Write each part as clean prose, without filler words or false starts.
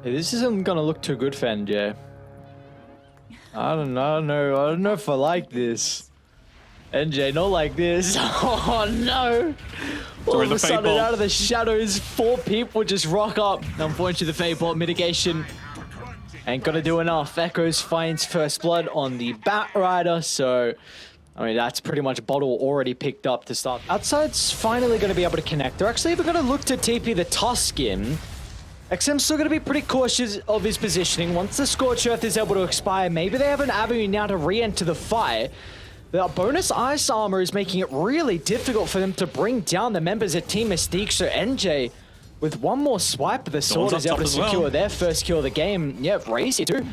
This isn't gonna look too good for NJ. I don't know if I like this. NJ, not like this. Oh no! All of a sudden, out of the shadows, 4 people just rock up. Unfortunately, the Fate Bolt mitigation ain't gonna do enough. Echoes finds first blood on the Bat Rider, so I mean that's pretty much bottle already picked up to start. Outside's finally gonna be able to connect. They're actually even gonna look to TP the Tusk in. XM's still going to be pretty cautious of his positioning. Once the Scorched Earth is able to expire, maybe they have an avenue now to re-enter the fight. The bonus ice armor is making it really difficult for them to bring down the members of Team Mystique. So NJ, with one more swipe of the sword, is able to secure their first kill of the game. Yeah, Razy too.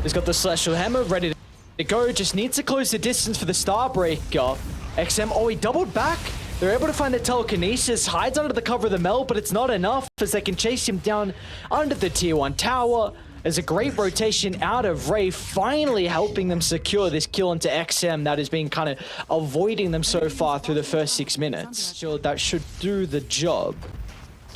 He's got the Celestial Hammer ready to go. Just needs to close the distance for the Starbreaker. XM, oh, he doubled back. They're able to find the telekinesis, hides under the cover of the meld, but it's not enough as they can chase him down under the tier 1 tower. There's a great rotation out of Ray, finally helping them secure this kill into XM that has been kind of avoiding them so far through the first 6 minutes. Sure, that should do the job.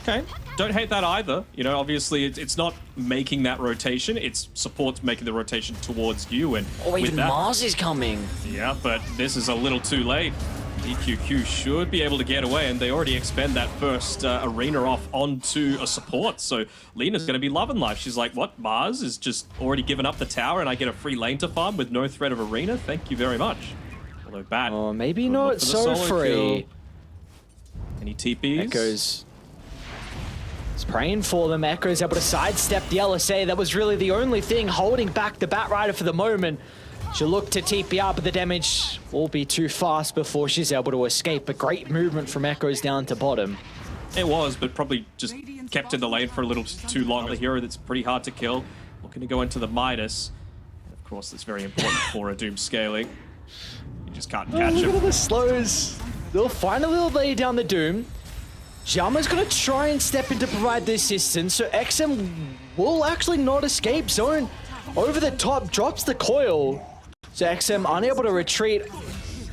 Okay, don't hate that either. You know, obviously it's not making that rotation, it's support's making the rotation towards you. And oh, even Mars is coming. Yeah, but this is a little too late. DQQ should be able to get away, and they already expend that first arena off onto a support. So Lena's going to be loving life. She's like, what? Mars is just already given up the tower, and I get a free lane to farm with no threat of arena? Thank you very much. Although Bat. Oh, maybe not so free. Any TPs? Echoes. It's praying for them. Echoes able to sidestep the LSA. That was really the only thing holding back the Bat Rider for the moment. She'll look to TP up, but the damage will be too fast before she's able to escape. A great movement from Echoes down to bottom. It was, but probably just kept in the lane for a little too long. A hero that's pretty hard to kill. Looking to go into the Midas. And of course, that's very important for a Doom scaling. You just can't catch him. Look at all the slows. They'll finally lay down the Doom. Jama's going to try and step in to provide the assistance, so XM will actually not escape zone. Over the top, drops the coil. So XM unable to retreat,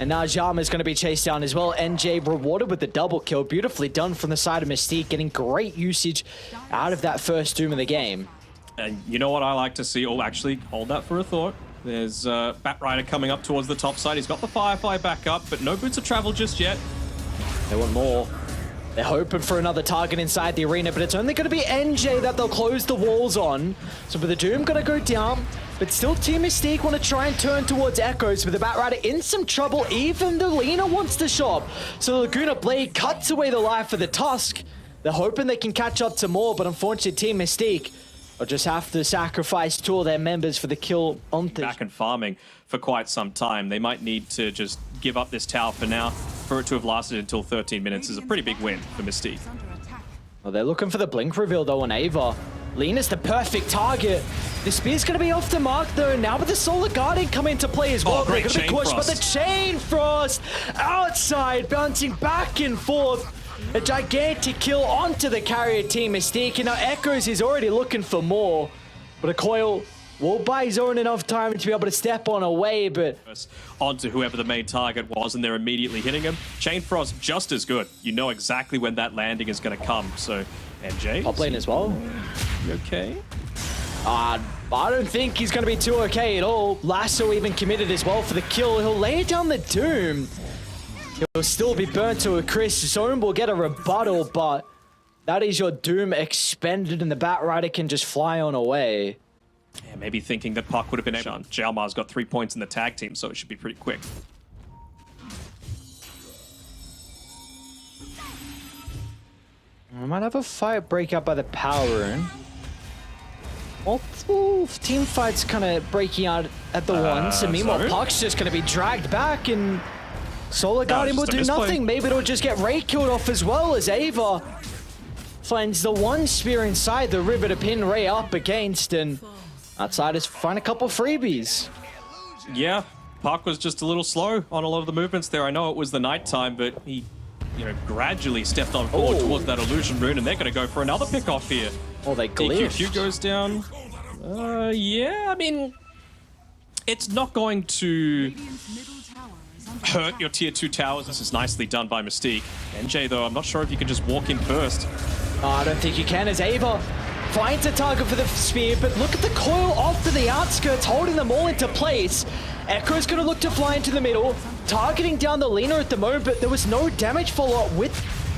and now Jama is going to be chased down as well. NJ rewarded with the double kill. Beautifully done from the side of Mystique, getting great usage out of that first Doom of the game. And you know what I like to see? Oh, actually, hold that for a thought. There's Bat Rider coming up towards the top side. He's got the Firefly back up, but no boots of travel just yet. They want more. They're hoping for another target inside the arena, but it's only going to be NJ that they'll close the walls on. So with the Doom going to go down, but still Team Mystique want to try and turn towards Echoes with the Bat Rider in some trouble. Even the Lina wants to shop. So the Laguna Blade cuts away the life of the Tusk. They're hoping they can catch up to more, but unfortunately Team Mystique will just have to sacrifice 2 of their members for the kill on the back and farming for quite some time. They might need to just give up this tower for now. For it to have lasted until 13 minutes is a pretty big win for Mystique. Well, they're looking for the blink reveal though on Ava. Lena's the perfect target. The spear's going to be off the mark though. Now with the Solar Guardian coming into play as well. Great They're going to be pushed by the Chain Frost outside, bouncing back and forth. A gigantic kill onto the carrier Team Mystique. And now Echoes is already looking for more. But a coil will buy Zone enough time to be able to step on away, but onto whoever the main target was, and they're immediately hitting him. Chain Frost just as good. You know exactly when that landing is going to come. So NJ top lane as well. You okay? I don't think he's going to be too okay at all. Lasso even committed as well for the kill. He'll lay down the Doom. He'll still be burnt to a crisp. Zone will get a rebuttal, but that is your Doom expended, and the Bat Rider can just fly on away. Yeah, maybe thinking that Puck would have been able. Jalmar's got 3 points in the tag team, so it should be pretty quick. We might have a fight break up by the Power Rune. Multiple team fights kind of breaking out at the once, and meanwhile Puck's just going to be dragged back, and Solar Guardian will do nothing. Maybe it'll just get Ray killed off as well, as Ava finds the one spear inside the river to pin Ray up against, and Outsiders find a couple freebies. Yeah, Park was just a little slow on a lot of the movements there. I know it was the night time, but he, gradually stepped on forward towards that illusion rune, and they're going to go for another pick off here. Oh, they glitched. DQQ goes down. Yeah, I mean, it's not going to hurt your tier 2 towers. This is nicely done by Mystique. NJ, though, I'm not sure if you can just walk in first. Oh, I don't think you can, as Ava finds a target for the spear, but look at the coil off to the outskirts, holding them all into place. Echo's gonna look to fly into the middle, targeting down the Lina at the moment, but there was no damage follow-up with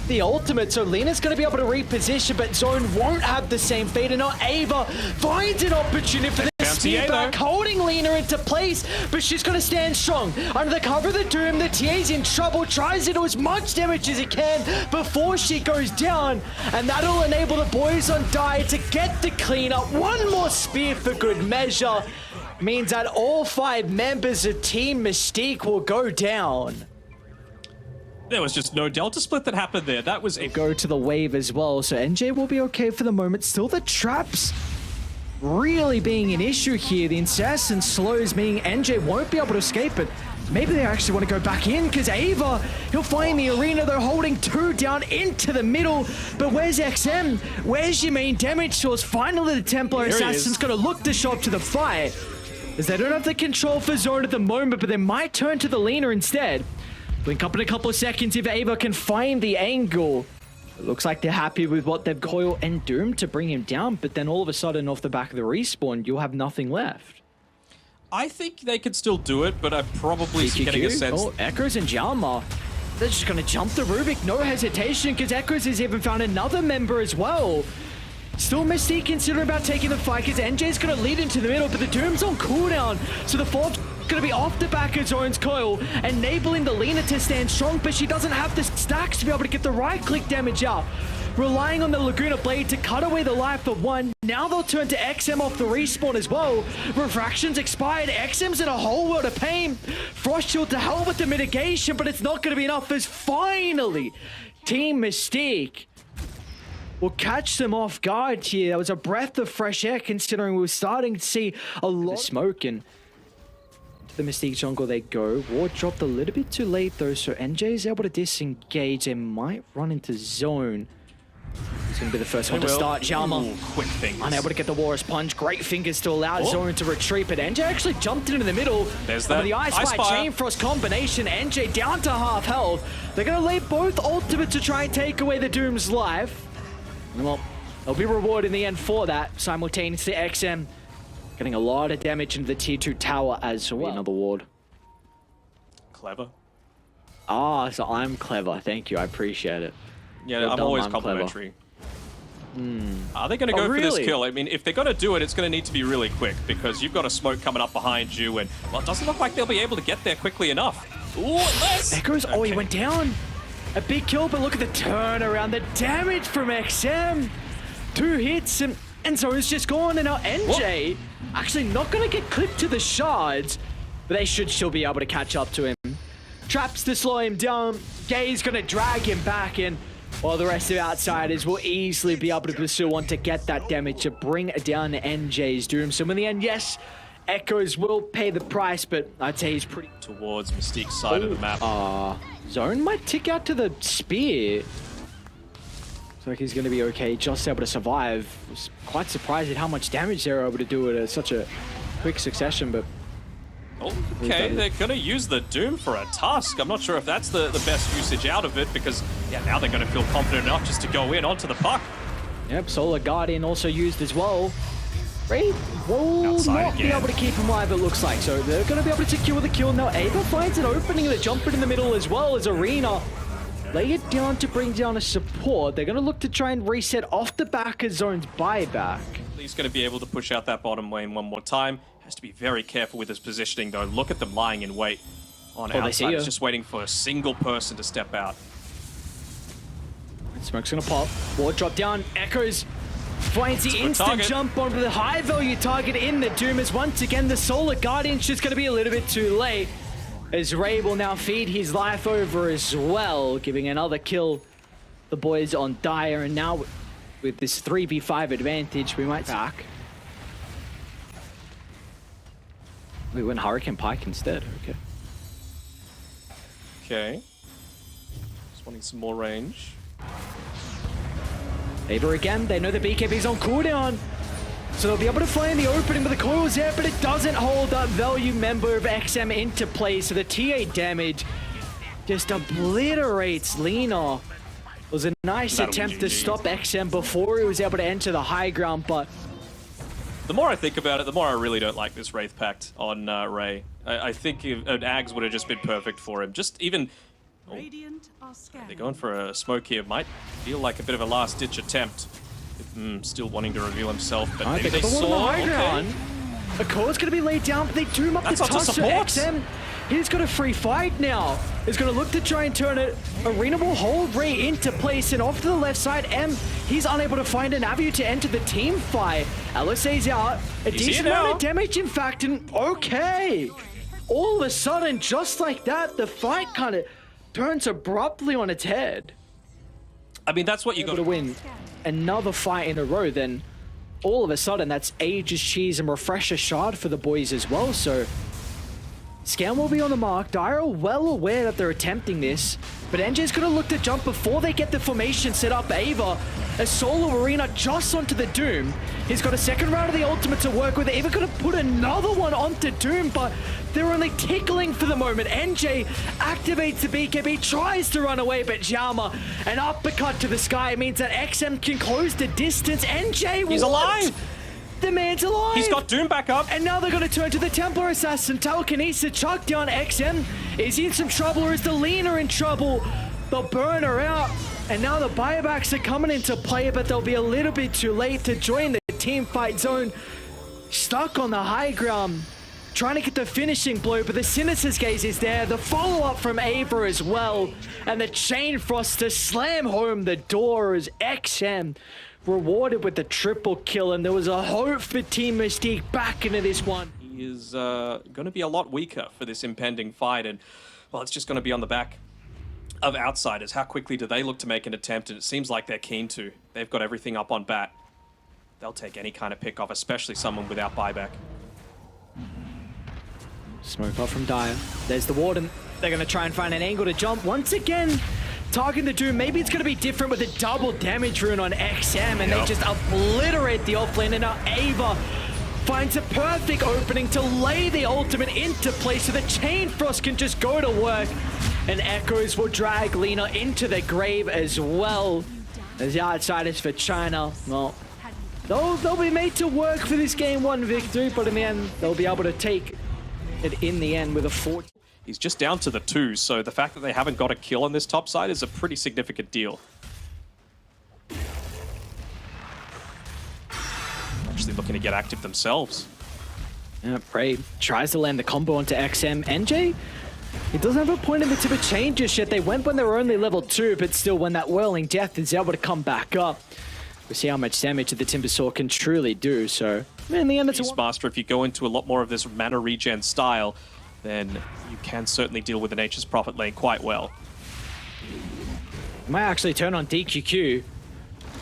the ultimate, so Lina's gonna be able to reposition, but Zone won't have the same fate, and now Ava finds an opportunity for the spear back, holding Lina into place, but she's gonna stand strong. Under the cover of the Doom, the TA's in trouble, tries to do as much damage as he can before she goes down, and that'll enable the boys on Die to get the cleanup. One more spear for good measure means that all 5 members of Team Mystique will go down. There was just no Delta split that happened there. That was a go to the wave as well, so NJ will be okay for the moment. Still the traps really being an issue here. The incessant slows meaning NJ won't be able to escape it. Maybe they actually want to go back in because Ava, he'll find the arena. They're holding 2 down into the middle. But where's XM? Where's your main damage source? Finally, the Templar Assassin's going to look to show up to the fight, as they don't have the control for Zone at the moment, but they might turn to the Lina instead. Blink up in a couple of seconds if Ava can find the angle. It looks like they're happy with what they've Coil and Doom to bring him down, but then all of a sudden off the back of the respawn, you'll have nothing left. I think they could still do it, but I'm probably getting a sense... Oh, Echoes and Jalma. They're just going to jump the Rubik, no hesitation, because Echoes has even found another member as well. Still Mystique considering about taking the fight, because NJ's going to lead into the middle, but the Doom's on cooldown, so the fourth going to be off the back of Zone's coil, enabling the Lina to stand strong, but she doesn't have the stacks to be able to get the right-click damage out. Relying on the Laguna Blade to cut away the life of one. Now they'll turn to XM off the respawn as well. Refraction's expired. XM's in a whole world of pain. Frost Shield to help with the mitigation, but it's not going to be enough as finally Team Mystique will catch them off guard here. That was a breath of fresh air considering we were starting to see a lot of smoke, and to the Mystique jungle they go. Ward dropped a little bit too late though, so NJ is able to disengage. They might run into Zone. He's going to be the first one to start. Jalma, quick fingers, unable to get the Walrus Punch. Great fingers to allow Zone to retreat, but NJ actually jumped into the middle. There's that the Ice Fire Chain Frost combination. NJ down to half health. They're going to lay both ultimates to try and take away the Doom's life. Well, they'll be rewarded in the end for that. Simultaneously, XM getting a lot of damage into the tier 2 tower as well. Another ward. Clever. Ah, so I'm clever. Thank you. I appreciate it. Yeah, I'm always complimentary. Are they going to go for this kill? I mean, if they're going to do it, it's going to need to be really quick, because you've got a smoke coming up behind you, and, well, it doesn't look like they'll be able to get there quickly enough. Ooh, unless... Echoes, oh, he went down. A big kill, but look at the turnaround. The damage from XM. 2 hits, and so it's just gone, and now NJ actually not going to get clipped to the shards, but they should still be able to catch up to him. Traps to slow him down. Gay's going to drag him back in, while the rest of the outsiders will easily be able to pursue one to get that damage to bring down NJ's Doom. So in the end, yes, Echoes will pay the price, but I'd say he's pretty... Towards Mystique's side of the map. Zone might tick out to the spear. Looks like he's going to be okay, just able to survive. Was quite surprised at how much damage they were able to do it at such a quick succession, but... Okay, they're going to use the Doom for a tusk. I'm not sure if that's the best usage out of it, because, yeah, now they're going to feel confident enough just to go in onto the puck. Yep, Solar Guardian also used as well. Ray will not be able to keep him alive, it looks like. So they're going to be able to secure the kill. Now Ava finds an opening and a jumper in the middle as well as Arena. Lay it down to bring down a support. They're going to look to try and reset off the back of Zone's buyback. He's going to be able to push out that bottom lane one more time. Has to be very careful with his positioning though. Look at them lying in wait on outside. He's just waiting for a single person to step out. Smoke's going to pop. Ward drop down. Echoes finds the instant jump onto the high value target in the Doom, as once again the Solar Guardian's just going to be a little bit too late, as Ray will now feed his life over as well, giving another kill the boys on Dire. And now with this 3v5 advantage, we might back. We went Hurricane Pike instead. Okay. Okay. Just wanting some more range. Ava again, they know the BKB's on cooldown, so they'll be able to find the opening, but the coil's there, but it doesn't hold that value member of XM into play, so the TA damage just obliterates Lina. It was a nice attempt to stop XM before he was able to enter the high ground, but... The more I think about it, the more I really don't like this Wraith Pact on Ray. I think an Ags would have just been perfect for him. Just even... Oh, they're going for a smoke here. Might feel like a bit of a last-ditch attempt. Still wanting to reveal himself, but maybe they saw... A core's going to be laid down, but they doom up the toss of XM. He's got a free fight now. He's going to look to try and turn it. Arena will hold Ray into place, and off to the left side, he's unable to find an avenue to enter the team fight. LSA's out. A decent amount of damage, in fact, and okay. All of a sudden, just like that, the fight kind of turns abruptly on its head. I mean, that's what you got to win another fight in a row, then all of a sudden that's Aegis, Cheese, and Refresher Shard for the boys as well. So Scan will be on the mark. Dire are well aware that they're attempting this, but NJ's gonna look to jump before they get the formation set up. Ava, a solo Arena just onto the Doom. He's got a second round of the ultimate to work with. Ava gonna put another one onto Doom, but they're only tickling for the moment. NJ activates the BKB, tries to run away, but Jama, an uppercut to the sky means that XM can close the distance. NJ, he's alive! The man's alive! He's got Doom back up! And now they're going to turn to the Templar Assassin. Telekinesis chuck down XM. Is he in some trouble, or is the Lina in trouble? They'll burn her out. And now the buybacks are coming into play, but they'll be a little bit too late to join the team fight zone. Stuck on the high ground, trying to get the finishing blow, but the Sinister's Gaze is there. The follow-up from Ava as well. And the Chain Frost to slam home the door as XM rewarded with the triple kill, and there was a hope for Team Mystique back into this one. He is going to be a lot weaker for this impending fight, and, well, it's just going to be on the back of Outsiders. How quickly do they look to make an attempt? And it seems like they're keen to. They've got everything up on bat. They'll take any kind of pick off, especially someone without buyback. Smoke off from Dire. There's the Warden. They're going to try and find an angle to jump once again. Targeting the Doom, maybe it's going to be different with a double damage rune on XM, and they just obliterate the offlane, and now Ava finds a perfect opening to lay the ultimate into place so the Chain Frost can just go to work, and Echoes will drag Lina into the grave as well. As the Outsiders for China, well, they'll be made to work for this game 1 victory, but in the end, they'll be able to take it in the end with a 4. He's just down to the 2, so the fact that they haven't got a kill on this top side is a pretty significant deal. Actually looking to get active themselves. Yeah, Prey tries to land the combo onto XM. NJ, he doesn't have a point in the tip of chain just yet. They went when they were only level 2, but still when that Whirling Death is able to come back up, we'll see how much damage that the Timber Saw can truly do. So in the end, it's Beastmaster, if you go into a lot more of this mana regen style, then you can certainly deal with the Nature's Prophet lane quite well. Might actually turn on DQQ.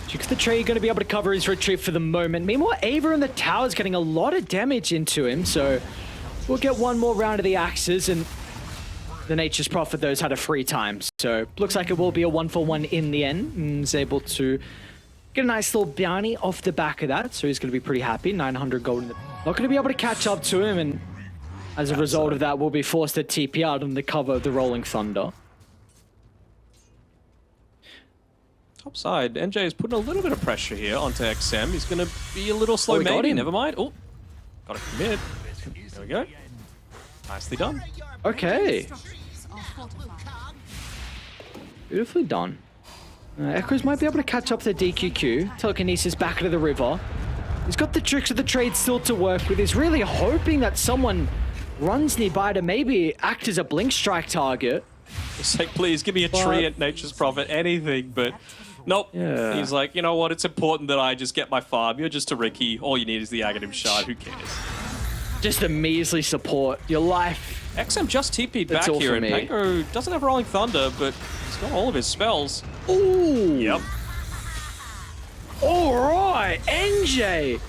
Jukes the Tree going to be able to cover his retreat for the moment. Meanwhile, Ava in the tower is getting a lot of damage into him, so we'll get one more round of the axes, and the Nature's Prophet, those had a free time. So looks like it will be a 1-for-1 in the end, and is able to get a nice little bounty off the back of that, so he's going to be pretty happy. 900 gold in the... Not going to be able to catch up to him, and as a result of that, we'll be forced to TP out on the cover of the Rolling Thunder. Top side, NJ is putting a little bit of pressure here onto XM. He's going to be a little slow, maybe. Never mind. Oh, got to commit. There we go. Nicely done. Okay. Beautifully done. Echoes might be able to catch up to DQQ. Telekinesis back into the river. He's got the tricks of the trade still to work with. He's really hoping that someone runs nearby to maybe act as a blink strike target. It's like, please give me a tree at Nature's Prophet, anything, but nope. Yeah. He's like, you know what, it's important that I just get my farm. You're just a Ricky. All you need is the Aghanim Shard. Who cares? Just a measly support. Your life. XM just TP'd back here, and Pango doesn't have Rolling Thunder, but he's got all of his spells. Ooh. Yep. All right, NJ.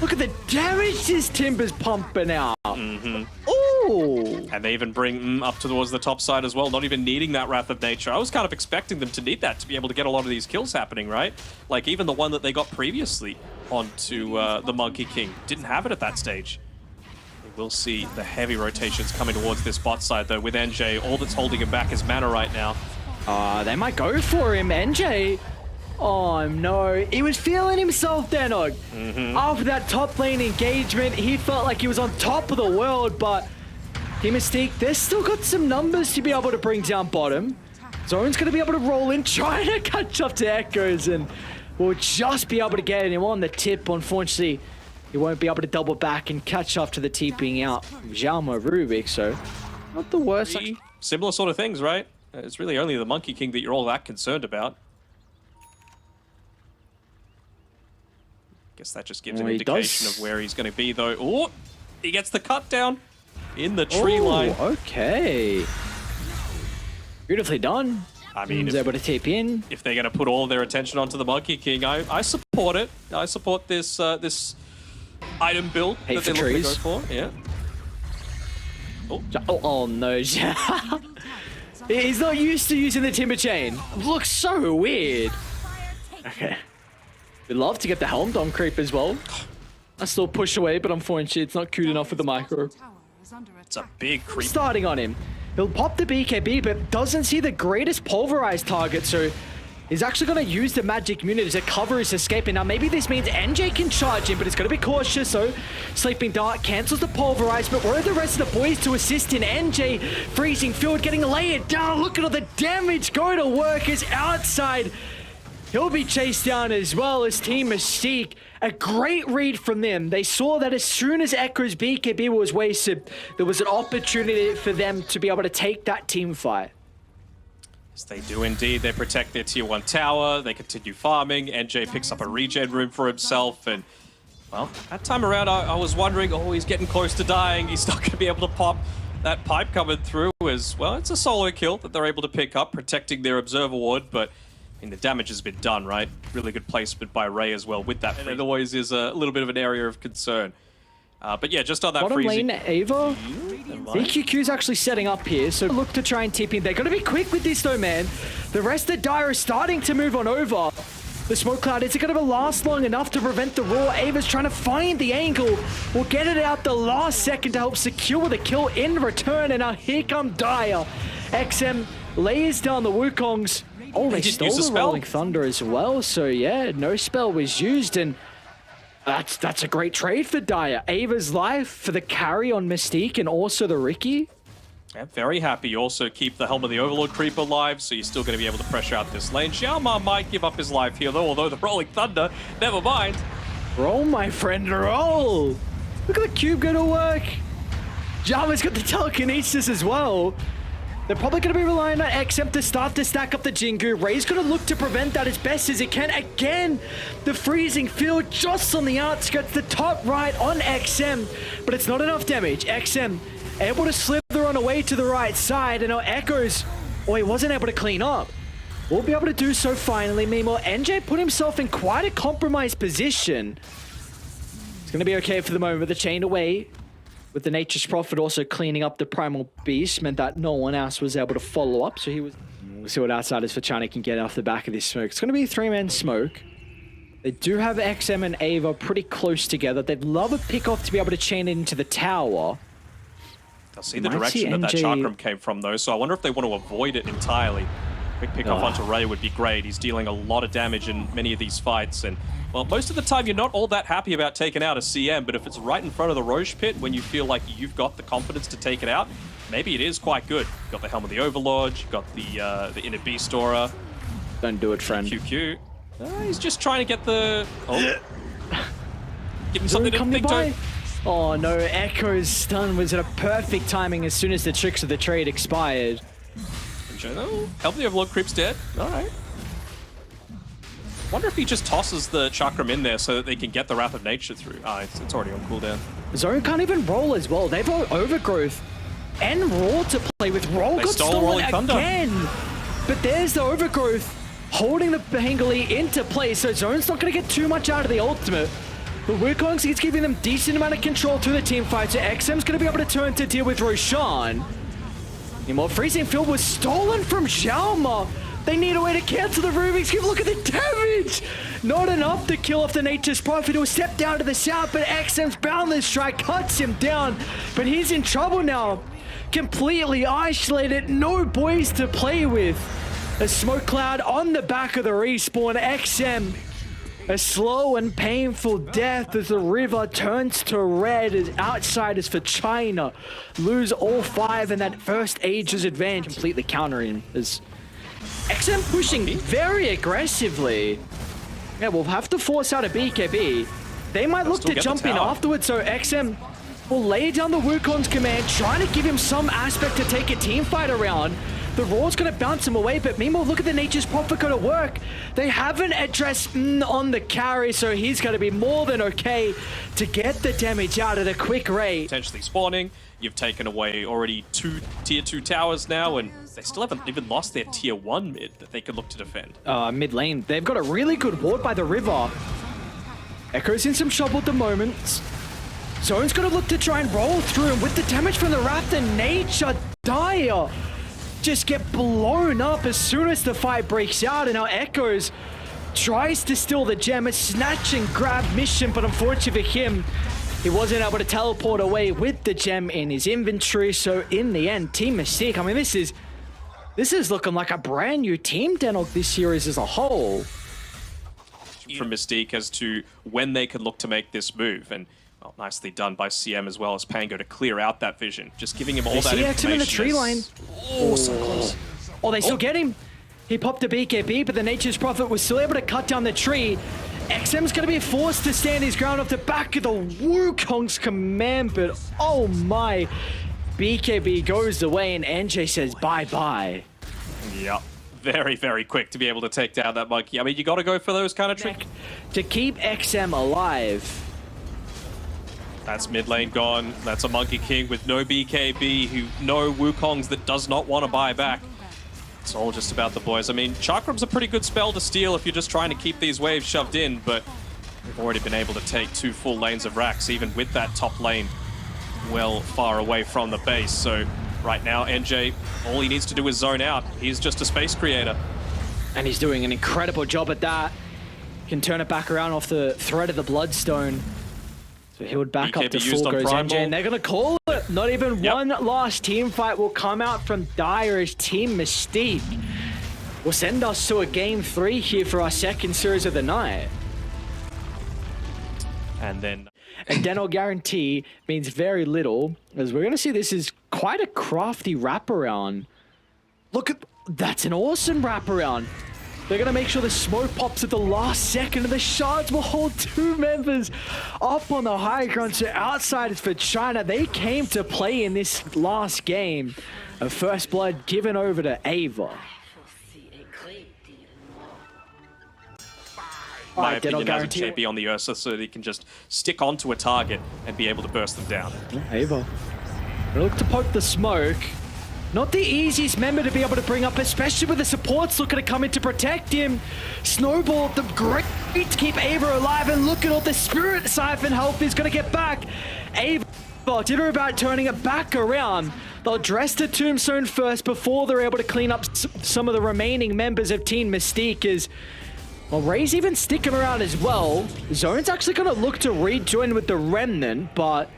Look at the damage this Timber's pumping out. Mm-hmm. Ooh. And they even bring up towards the top side as well, not even needing that Wrath of Nature. I was kind of expecting them to need that to be able to get a lot of these kills happening, right? Like even the one that they got previously onto the Monkey King didn't have it at that stage. We'll see the heavy rotations coming towards this bot side though with NJ. All that's holding him back is mana right now. They might go for him. NJ. Oh no, he was feeling himself then. After that top lane engagement, he felt like he was on top of the world, but Team Mystique, they've still got some numbers to be able to bring down bottom. Zone's going to be able to roll in, trying to catch up to Echoes, and we'll just be able to get him on the tip. Unfortunately, he won't be able to double back and catch up to the TPing out Xiaoma Rubik, so not the worst. Similar sort of things, right? It's really only the Monkey King that you're all that concerned about. Guess that just gives an indication of where he's going to be, though. Oh, he gets the cut down in the tree line. Okay. Beautifully done. I mean, he's able to tip in. If they're going to put all their attention onto the Monkey King, I support it. I support this this item build that they're looking to go for. Yeah. Oh no. He's not used to using the timber chain. Looks so weird. Okay. We'd love to get the Helm Dom creep as well. I still push away, but unfortunately it's not cute enough with the micro. It's a big creep. Starting on him. He'll pop the BKB, but doesn't see the greatest pulverized target, so he's actually going to use the magic immunity to cover his escape. And now maybe this means NJ can charge him, but it's going to be cautious, so Sleeping Dart cancels the pulverize, but where are the rest of the boys to assist in? NJ, Freezing Field getting layered down. Look at all the damage going to work is outside. He'll be chased down as well as Team Mystique. A great read from them. They saw that as soon as Echo's BKB was wasted, there was an opportunity for them to be able to take that team fight. Yes, they do indeed. They protect their tier 1 tower. They continue farming. NJ picks up a regen room for himself. And, well, that time around, I was wondering, oh, he's getting close to dying. He's not going to be able to pop that pipe coming through as, well, it's a solo kill that they're able to pick up, protecting their Observer Ward, but I mean, the damage has been done, right? Really good placement by Ray as well with that. And it always is a little bit of an area of concern. But yeah, just on that freezing. Bottom lane, Ava. EQQ's actually setting up here, so look to try and tip in. They're going to be quick with this though, man. The rest of Dire is starting to move on over. The smoke cloud, is it going to last long enough to prevent the roar? Ava's trying to find the angle. We'll get it out the last second to help secure the kill in return. And now here come Dire. XM lays down the Wukongs. Oh, they stole the Rolling Thunder as well, so yeah, no spell was used, and that's a great trade for Dire. Ava's life for the carry on Mystique and also the Riki. Yeah, very happy. You also keep the Helm of the Overlord creep alive, so you're still going to be able to pressure out this lane. Xiaoma might give up his life here, though, although the Rolling Thunder, never mind. Roll, my friend, roll! Look at the cube go to work. Xiaoma's got the telekinesis as well. They're probably going to be relying on XM to start to stack up the Jingu. Ray's going to look to prevent that as best as he can. Again, the freezing field just on the outskirts, the top right on XM. But it's not enough damage. XM able to slither on away to the right side. And now Echoes, he wasn't able to clean up. We'll be able to do so finally. Meanwhile, NJ put himself in quite a compromised position. It's going to be okay for the moment with the chain away. With the Nature's Prophet also cleaning up the Primal Beast meant that no one else was able to follow up. So he was... We'll see what Outsiders for China can get off the back of this smoke. It's going to be a 3-man smoke. They do have XM and Ava pretty close together. They'd love a pick-off to be able to chain it into the tower. They'll see the direction that Chakram came from, though, so I wonder if they want to avoid it entirely. Quick pick-off onto Ray would be great. He's dealing a lot of damage in many of these fights, and well, most of the time you're not all that happy about taking out a CM, but if it's right in front of the Roche pit when you feel like you've got the confidence to take it out, maybe it is quite good. You've got the Helm of the Overlord, you've got the Inner Beast Aura. Don't do it, friend. QQ. He's just trying to get the... Oh. Give him something to think to. Oh no, Echo's stun was at a perfect timing as soon as the tricks of the trade expired. Helm of the Overlord creep's dead. Alright. Wonder if he just tosses the Chakram in there so that they can get the Wrath of Nature through. It's already on cooldown. Zone can't even roll as well. They've got Overgrowth and Roar to play with. Roll got stolen again. But there's the Overgrowth holding the Bengali into place, so Zone's not going to get too much out of the ultimate. The Wukongs is giving them decent amount of control through the team fight, so XM's going to be able to turn to deal with Roshan. Anymore, Freezing Field was stolen from Xiaoma. They need a way to cancel the Rubik's Cube. Look at the damage! Not enough to kill off the Nature's Prophet, who will step down to the south, but XM's Boundless Strike cuts him down. But he's in trouble now. Completely isolated, no boys to play with. A smoke cloud on the back of the respawn. XM, a slow and painful death as the river turns to red as outsiders for China lose all 5 and that first Aegis advantage completely countering as XM pushing very aggressively. Yeah, we'll have to force out a BKB. They might look to jump in afterwards, so XM will lay down the Wukong's command, trying to give him some aspect to take a team fight around. The Raw's going to bounce him away, but meanwhile, look at the Nature's Prophet going to work. They haven't addressed on the carry, so he's going to be more than okay to get the damage out at a quick rate. Potentially spawning. You've taken away already 2 tier 2 towers now, and they still haven't even lost their tier 1 mid that they could look to defend. Mid lane, they've got a really good ward by the river. Echo's in some trouble at the moment. Zone's going to look to try and roll through, and with the damage from the Wrath and Nature, Dire just get blown up as soon as the fight breaks out, and now Echoes tries to steal the gem, a snatch and grab mission, but unfortunately for him, he wasn't able to teleport away with the gem in his inventory. So in the end, Team Mystique, I mean, this is looking like a brand new team, Denok, this series as a whole. From Mystique as to when they could look to make this move, and well, nicely done by CM as well as Pango to clear out that vision, just giving him all that information. Him in the tree line. Oh, so close. Oh, they still get him. He popped a BKB, but the Nature's Prophet was still able to cut down the tree. XM's going to be forced to stand his ground off the back of the Wukong's command, but oh my. BKB goes away and NJ says bye-bye. Yep. Very, very quick to be able to take down that monkey. I mean, you got to go for those kind of tricks. To keep XM alive. That's mid lane gone. That's a Monkey King with no BKB, no Wukongs that does not want to buy back. It's all just about the boys. I mean, Chakram's a pretty good spell to steal if you're just trying to keep these waves shoved in, but we've already been able to take 2 full lanes of racks, even with that top lane well far away from the base. So right now, NJ, all he needs to do is zone out. He's just a space creator. And he's doing an incredible job at that. Can turn it back around off the thread of the Bloodstone. So he would back up to full goes NJ, and they're going to call it. Not even one last team fight will come out from Dire as Team Mystique will send us to a game 3 here for our second series of the night. And then... And Denno guarantee means very little, as we're going to see this is quite a crafty wraparound. Look at... That's an awesome wraparound. They're going to make sure the smoke pops at the last second, and the shards will hold 2 members up on the high ground. So outsiders for China, they came to play in this last game. A first blood given over to Ava. My opinion as a champion on the Ursa, so that he can just stick onto a target and be able to burst them down. Ava. Look to poke the smoke. Not the easiest member to be able to bring up, especially with the supports looking to come in to protect him. Snowball, the great to keep Ava alive, and look at all the Spirit Siphon health he's going to get back. Ava did her about turning it back around. They'll address the Tombstone first before they're able to clean up some of the remaining members of Team Mystique. Well, Ray's even sticking around as well. Zone's actually going to look to rejoin with the Remnant, but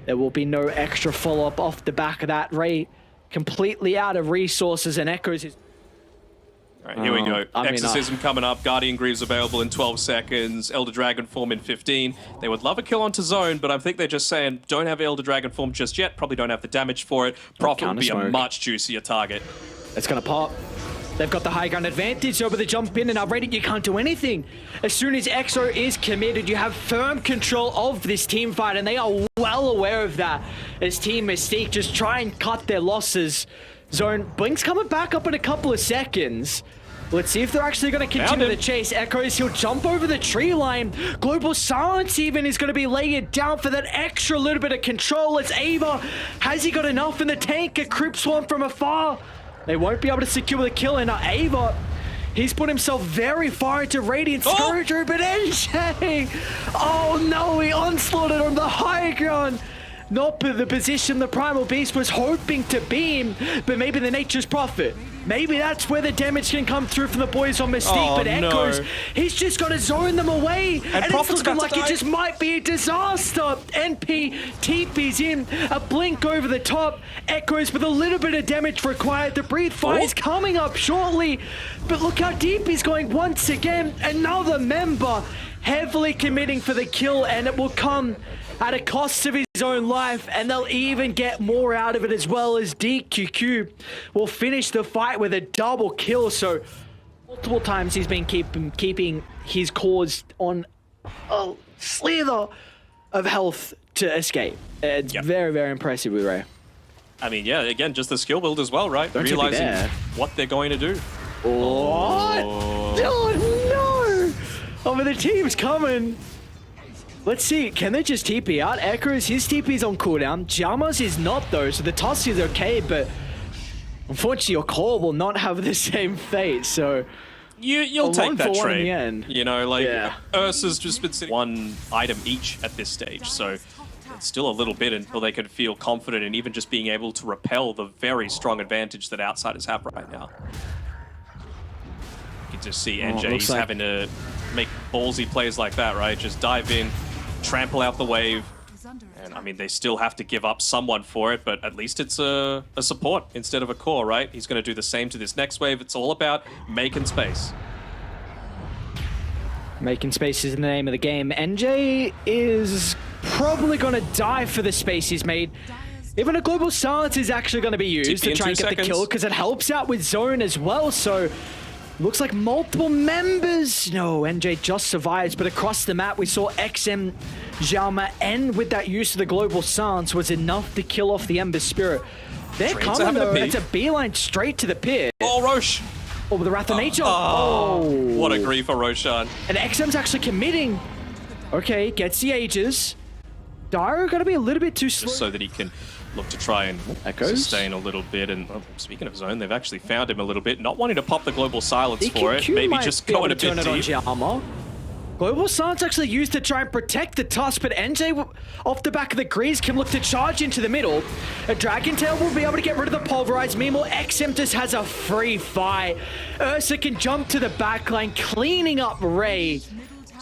there will be no extra follow-up off the back of that. Ray completely out of resources, and Echoes is... All right, here we go. Exorcism coming up. Guardian Greaves available in 12 seconds. Elder Dragon form in 15. They would love a kill onto Zone, but I think they're just saying, don't have Elder Dragon form just yet. Probably don't have the damage for it. Prophet would be a much juicier target. It's going to pop. They've got the high ground advantage over the jump in, and now Radiant, you can't do anything. As soon as EXO is committed, you have firm control of this team fight, and they are well aware of that. As Team Mystique just try and cut their losses. Zone, Blink's coming back up in a couple of seconds. Let's see if they're actually going to continue the chase. Echoes, he'll jump over the tree line. Global Silence even is going to be laying it down for that extra little bit of control. It's Ava. Has he got enough in the tank? A Crypt Swarm from afar. They won't be able to secure the kill, and now Ava, he's put himself very far into Radiant Scourger, but NJ! Oh no, he onslaughted on the high ground! Not the position the Primal Beast was hoping to beam, but maybe the Nature's Prophet. Maybe that's where the damage can come through from the boys on Mystique, but Echoes, he's just got to zone them away, and it's looking like it just might be a disaster. NP TP's in, a blink over the top, Echoes with a little bit of damage required. The breathe fire is coming up shortly, but look how deep he's going once again. Another member heavily committing for the kill, and it will come at a cost of his own life, and they'll even get more out of it as well, as DQQ will finish the fight with a double kill. So multiple times he's been keeping his cause on a slither of health to escape. It's very, very impressive with Ray. I mean, yeah, again, just the skill build as well, right? Realizing what they're going to do. What? Oh no! Oh, but the team's coming. Let's see, can they just TP out? Echoes, his TP is on cooldown. Jama's is not though, so the toss is okay, but unfortunately your core will not have the same fate, so... You'll take that trade. In the end. You know, like, Ursa's just been sitting one item each at this stage, so it's still a little bit until they can feel confident in even just being able to repel the very strong advantage that Outsiders have right now. You can just see NJ's having to make ballsy plays like that, right? Just dive in, trample out the wave, and I mean, they still have to give up someone for it, but at least it's a support instead of a core, right? He's going to do the same to this next wave. It's all about making space. Making space is the name of the game. NJ is probably going to die for the space he's made. Even a global silence is actually going to be used to try and get the kill, because it helps out with zone as well, so... Looks like multiple members. No, NJ just survives, but across the map we saw XM, Xiaoma, and with that use of the global silence was enough to kill off the Ember Spirit. They're coming though. It's a beeline straight to the pit. Oh, Roche. Oh, with the Wrath of Nature. What a grief for Roshan. And XM's actually committing. Okay, gets the Aegis. Dyro gonna be a little bit too slow. Just so that he can look to try and sustain a little bit. And well, speaking of zone, they've actually found him a little bit. Not wanting to pop the global silence for it. Maybe just going a bit deep. Global silence actually used to try and protect the tusk, but NJ off the back of the Grease can look to charge into the middle. A Dragon Tail will be able to get rid of the Pulverize. Meanwhile, XM just has a free fight. Ursa can jump to the backline, cleaning up Ray.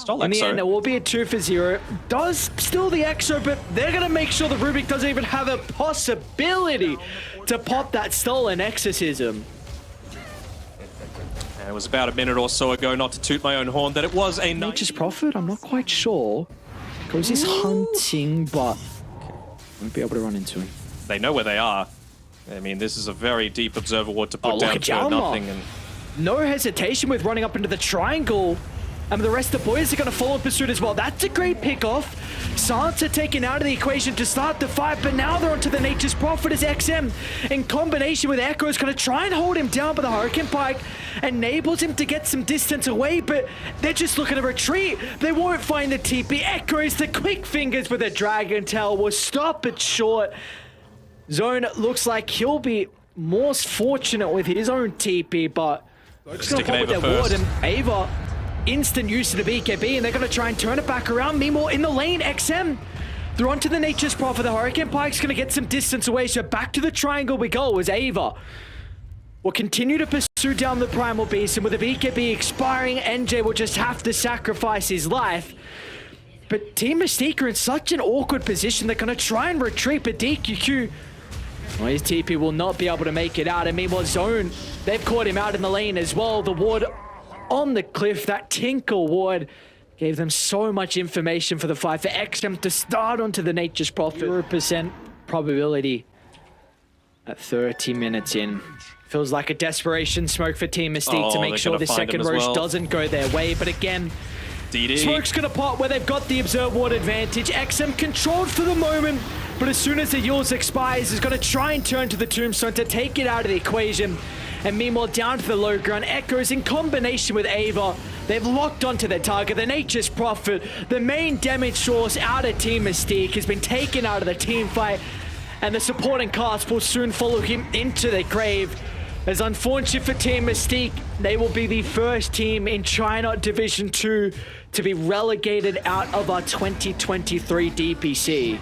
In the end, it will be a 2 for 0. Does still the Exo, but they're going to make sure the Rubik doesn't even have a possibility to pop that stolen exorcism. And it was about a minute or so ago, not to toot my own horn, that it was a Nature's Prophet. I'm not quite sure. Goes is hunting, but won't be able to run into him. They know where they are. I mean, this is a very deep observer ward to put down for nothing. And no hesitation with running up into the triangle. And the rest of the boys are going to follow in pursuit as well. That's a great pickoff. Silence are taken out of the equation to start the fight, but now they're onto the Nature's Prophet as XM, in combination with Echo, is going to try and hold him down, but the Hurricane Pike enables him to get some distance away, but they're just looking to retreat. They won't find the TP. Echoes, the quick fingers with a Dragon Tail will stop it short. Zone looks like he'll be more fortunate with his own TP, but just going to pop with their ward, and Ava... instant use of the BKB, and they're going to try and turn it back around. Meanwhile, in the lane, XM, they're onto the Nature's Prophet. The Hurricane Pike's going to get some distance away, so back to the triangle we go as Ava will continue to pursue down the Primal Beast, and with the BKB expiring, NJ will just have to sacrifice his life. But Team Mystique are in such an awkward position. They're going to try and retreat, but DQQ, well, his TP will not be able to make it out. And meanwhile, Zone, they've caught him out in the lane as well. The ward on the cliff, that Tinkle ward gave them so much information for the fight. For XM to start onto the Nature's Prophet, 0% probability at 30 minutes in. Feels like a desperation smoke for Team Mystique to make sure the second Roche doesn't go their way. But again, smoke's gonna pop where they've got the Observe Ward advantage. XM controlled for the moment, but as soon as the Yules expires, is gonna try and turn to the Tombstone to take it out of the equation. And meanwhile, down to the low ground, Echoes in combination with Ava, they've locked onto their target. The Nature's Prophet, the main damage source out of Team Mystique, has been taken out of the team fight, and the supporting cast will soon follow him into the grave. As unfortunate for Team Mystique, they will be the first team in China Division 2 to be relegated out of our 2023 DPC.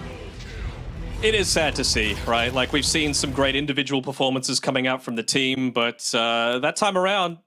It is sad to see, right? Like, we've seen some great individual performances coming out from the team, but that time around,